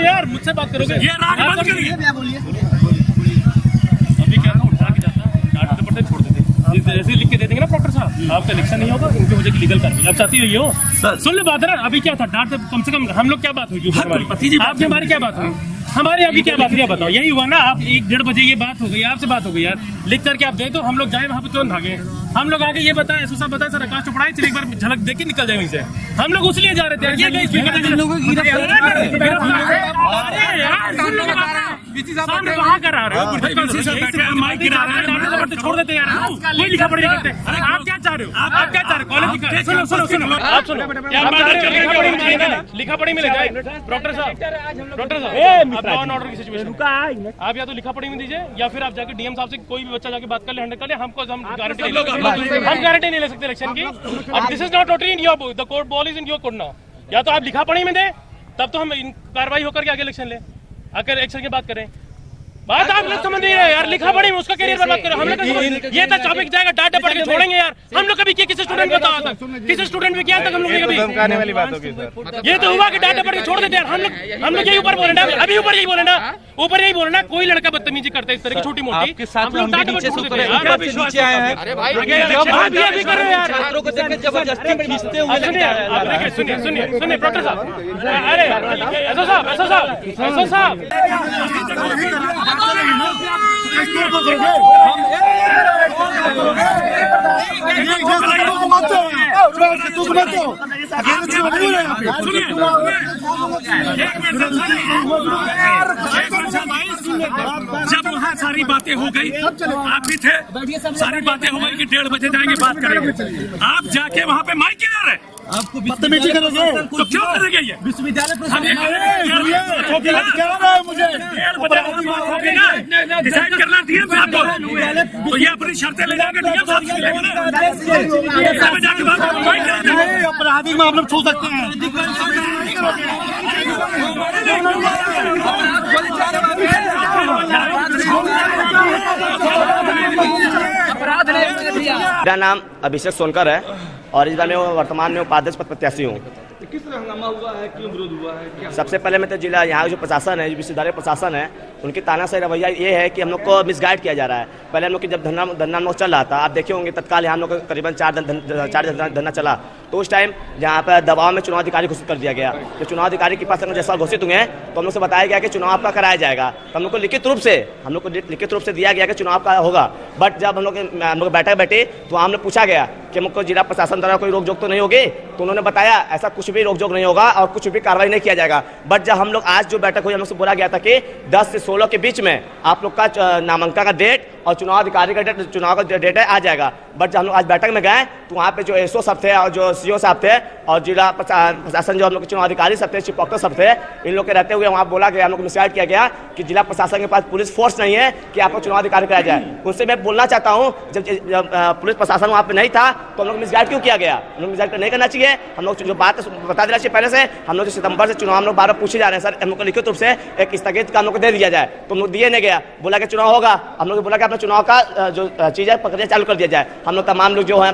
यार मुझसे बात करोगे? ये राग बंद करिए। अभी क्या था, उठा के जाता डांट दुपट्टे छोड़ देते, ऐसे लिख के दे देंगे ना डॉक्टर साहब, आपका इलेक्शन नहीं होगा, इनकी वजह की लीगल कार्रवाई आप चाहती हो। सुन ले बात है ना, अभी क्या था डांट, कम से कम हम लोग क्या बात हुई, आपकी हमारी क्या बात हुई, हमारी अभी क्या बात है बताओ। यही हुआ ना, आप 1-1:30 बजे ये बात हो गई, आपसे बात हो गई यार, लिख करके आप दे दो, हम लोग जाए वहाँ पे तुरंत भागे। हम लोग आगे ये बताए, ऐसा सब बताए, सर आकाश चुपड़ाई चलिए एक बार झलक देख के निकल जाए वहीं से। हम लोग उसलिए जा रहे थे यार, कहाँ करा रहे हो, छोड़ देते यार, कोई लिखा पढ़ी करते। आप क्या चाह रहे हो, आप क्या चाह रहे हो, कॉलेज सुनो आप सुनो, लिखा पढ़ी में ले जाए डॉक्टर साहब ऑर्डर की सिचुएशन, आप या तो लिखा पढ़ी में दीजिए या फिर आप जाके डीएम साहब से कोई भी बच्चा जाके बात कर ले, हैंडल कर ले, हमको हम गारंटी नहीं ले सकते इलेक्शन की। अब this is not totally in your, the court ball is in your court now. या तो आप लिखा पढ़ी में दे, तब तो हम कार्रवाई होकर के आगे इलेक्शन ले, आकर इलेक्शन की बात करें। बात आप लोग समझ नहीं रहे यार, लिखा पढ़ी में उसका करियर बर्बाद करो। हम लोग ये तो टॉपिक जाएगा, डाटा पढ़ के छोड़ेंगे यार। हम लोग कभी किसी स्टूडेंट को बताया था, किसी स्टूडेंट भी किया तक हम लोग कभी वाली बात होगी सर। ये तो हुआ कि डाटा पढ़ के छोड़ देते यार। हम लोग यही ऊपर बोले ना, अभी ऊपर यही बोले ना, ऊपर यही बोले ना, कोई लड़का बदतमीजी करता है इस तरह की छोटी मोटी, हम लोग डाटा पढ़ के छोड़ देते हैं। अरे भाई अभी कर रहे हैं यार, छात्रों को देख के जबरदस्ती खींचते हुए लगता है। सुनिए डॉक्टर साहब, अरे ऐसा साहब जब वहाँ सारी बातें हो गई, आप भी थे, सारी बातें हो गई कि 1:30 बजे जाएंगे बात करेंगे, आप जाके वहाँ पे माइक क्यों रहे, आपको बदतमीजी करोगे तो क्यों करेंगे ये विश्वविद्यालय मुझे 1:30 बजे डिसाइड करना डीएम साहब को, तो ये अपनी शर्तें ले जाकर डीएम साहब से लेंगे ना, जाके बात अपराधी में आप लोग छू सकते हैं। मेरा नाम अभिषेक सोनकर है और इस बार मैं वर्तमान में उपाध्यक्ष पद प्रत्याशी हूँ। किस तरह हंगामा हुआ है, क्यों विरोध हुआ है, क्या? सबसे पहले मैं तो जिला यहाँ जो प्रशासन है, जो विश्वविद्यालय प्रशासन है, उनकी तानाशाही रवैया ये है कि हम लोग को मिसगाइड किया जा रहा है। पहले हम लोग की जब धरना हम लोग चल रहा था, आप देखे होंगे तत्काल यहाँ हम लोग करीबन 4 धरना चला, तो उस टाइम जहाँ पर दबाव में चुनाव अधिकारी घोषित कर दिया गया। तो चुनाव अधिकारी के पास जैसा घोषित हुए तो हम लोग से बताया गया कि चुनाव आपका कराया जाएगा। तो हम लोग को लिखित रूप से दिया गया कि चुनाव का होगा। बट जब हम लोग बैठक बैठे तो हम लोग पूछा गया कि हमको जिला प्रशासन द्वारा कोई रोक जोक तो नहीं होगी, तो उन्होंने बताया ऐसा कुछ भी रोक जोक नहीं होगा और कुछ भी कार्रवाई नहीं किया जाएगा। बट जब हम लोग आज जो बैठक हुई, हम लोग से बोला गया था कि 10 से 16 के बीच में आप लोग का नामांकन का डेट और चुनाव अधिकारी का डेट, चुनाव का डेट है आ जाएगा। बट जब हम लोग आज बैठक में गए तो वहाँ पे जो एसओ साहब थे और जो सीओ साहब थे और जिला प्रशासन जो हम लोग के चुनाव अधिकारी सब थे, चीफ डॉक्टर सब थे, इन लोग के रहते हुए वहाँ बोला गया, हम लोग को मिसगाइड किया गया कि जिला प्रशासन के पास पुलिस फोर्स नहीं है कि आपको चुनाव अधिकारी कराया जाए। उनसे मैं बोलना चाहता हूँ, जब पुलिस प्रशासन वहाँ पे नहीं था तो हम लोग मिसगाइड क्यों किया गया? हम लोग मिसगाइड नहीं करना चाहिए। हम लोग जो बात बता देना चाहिए पहले से। हम लोग जो सितंबर से चुनाव हम लोग 12 पूछे जा रहे हैं सर, हम लोग को लिखित रूप से एक स्थगित का हम लोग को दे दिया जाए, तो हम लोग दिए नहीं गया। बोला कि चुनाव होगा, हम लोग बोला कि अपना चुनाव का जो चीज़ है प्रक्रिया चालू कर दिया जाए। हम लोग तमाम लोग जो है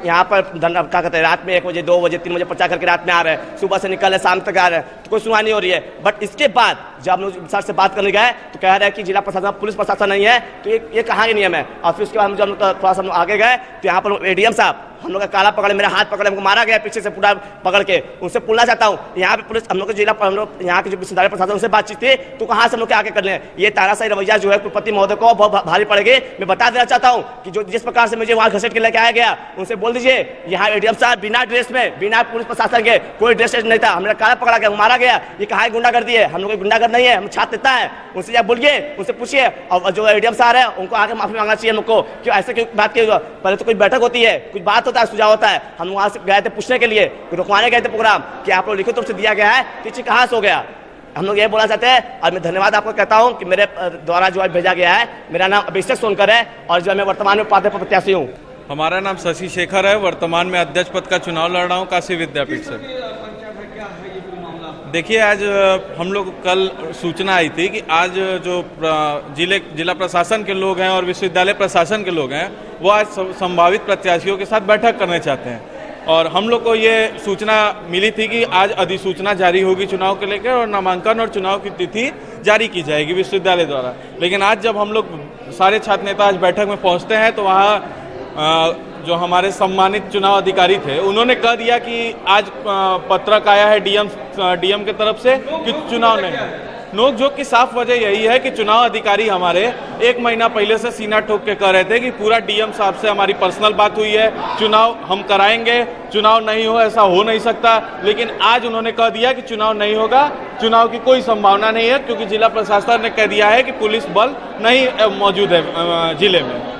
यहाँ पर क्या कहते हैं, रात में 1 बजे 2 बजे 3 बजे पर्चा करके रात में आ रहे हैं, सुबह से निकल रहे शाम तक आ रहे हैं, तो कोई सुनवाई नहीं हो रही है। बट इसके बाद जब हम लोग सर से बात करने गए तो कह रहे हैं कि जिला प्रशासन पुलिस प्रशासन नहीं है, तो ये कहाँ के नियम है? और फिर उसके बाद जब हम थोड़ा सा आगे गए तो यहाँ पर एडीएम साहब हम लोग का काला पकड़े, मेरा हाथ पकड़े, हमको मारा गया पीछे से पूरा पकड़ के। उनसे पूछना चाहता हूँ, यहाँ पे पुलिस हम लोग जिला हम लोग यहाँ के जो विश्वविद्यालय प्रशासन से बातचीत थी, तो कहाँ से हम लोग आगे कर लें? ये तानाशाही रवैया जो है कुलपति महोदय को बहुत भारी पड़ेगी। मैं बता देना चाहता हूँ कि जो जिस प्रकार से मुझे वहाँ घसीट के लेके आया गया, उनसे बोल दीजिए यहाँ एडीएम साहब बिना ड्रेस में, बिना पुलिस प्रशासन के, कोई ड्रेस नहीं था, हमें काला पकड़ा गया, मारा गया। ये कहाँ गुंडागर्दी है? हम लोग गुंडागर्द नहीं है, हम छात्र नेता है। उनसे जाकर बोलिए, उनसे पूछिए। और जो एडीएम साहब है उनको आगे माफी मांगना चाहिए हमको, क्यों ऐसे क्यों बात की? पहले तो कोई बैठक होती है, कुछ बात होता है, सुझाव होता है। हम वहाँ से गए थे पूछने के लिए, रुकवाने गए थे प्रोग्राम कि आप लोग लिखित रूप से दिया गया है, किसी कहाँ से हो गया? हम लोग ये बोलना चाहते हैं। और मैं धन्यवाद आपको कहता हूँ कि मेरे द्वारा जो भेजा गया है। मेरा नाम अभिषेक सोनकर है और जो मैं वर्तमान में उपाध्यक्ष प्रत्याशी हूँ। हमारा नाम शशि शेखर है, वर्तमान में अध्यक्ष पद का चुनाव लड़ रहा हूँ काशी विद्यापीठ से। देखिए, आज हम लोग कल सूचना आई थी कि आज जो जिला प्रशासन के लोग हैं और विश्वविद्यालय प्रशासन के लोग हैं वो आज संभावित प्रत्याशियों के साथ बैठक करने चाहते हैं। और हम लोग को ये सूचना मिली थी कि आज अधिसूचना जारी होगी चुनाव को लेकर और नामांकन और चुनाव की तिथि जारी की जाएगी विश्वविद्यालय द्वारा। लेकिन आज जब हम लोग सारे छात्र नेता आज बैठक में पहुंचते हैं तो वहाँ जो हमारे सम्मानित चुनाव अधिकारी थे उन्होंने कह दिया कि आज पत्रक आया है डीएम की तरफ से कि चुनाव नहीं है। नोकझोंक की साफ वजह यही है कि चुनाव अधिकारी हमारे 1 महीना पहले से सीना ठोक के कह रहे थे कि पूरा डीएम साहब से हमारी पर्सनल बात हुई है, चुनाव हम कराएंगे, चुनाव नहीं हो ऐसा हो नहीं सकता। लेकिन आज उन्होंने कह दिया कि चुनाव नहीं होगा, चुनाव की कोई संभावना नहीं है, क्योंकि जिला प्रशासन ने कह दिया है कि पुलिस बल नहीं मौजूद है जिले में।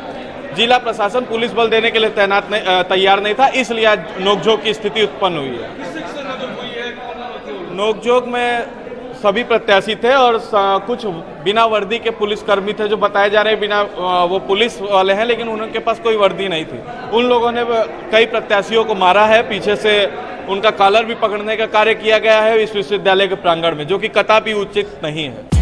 जिला प्रशासन पुलिस बल देने के लिए तैयार नहीं था, इसलिए आज नोकझोंक की स्थिति उत्पन्न हुई है। नोकझोंक में सभी प्रत्याशी थे और कुछ बिना वर्दी के पुलिसकर्मी थे जो बताए जा रहे हैं बिना वो पुलिस वाले हैं, लेकिन उनके पास कोई वर्दी नहीं थी। उन लोगों ने कई प्रत्याशियों को मारा है, पीछे से उनका कॉलर भी पकड़ने का कार्य किया गया है इस विश्वविद्यालय के प्रांगण में, जो कि कतई उचित नहीं है।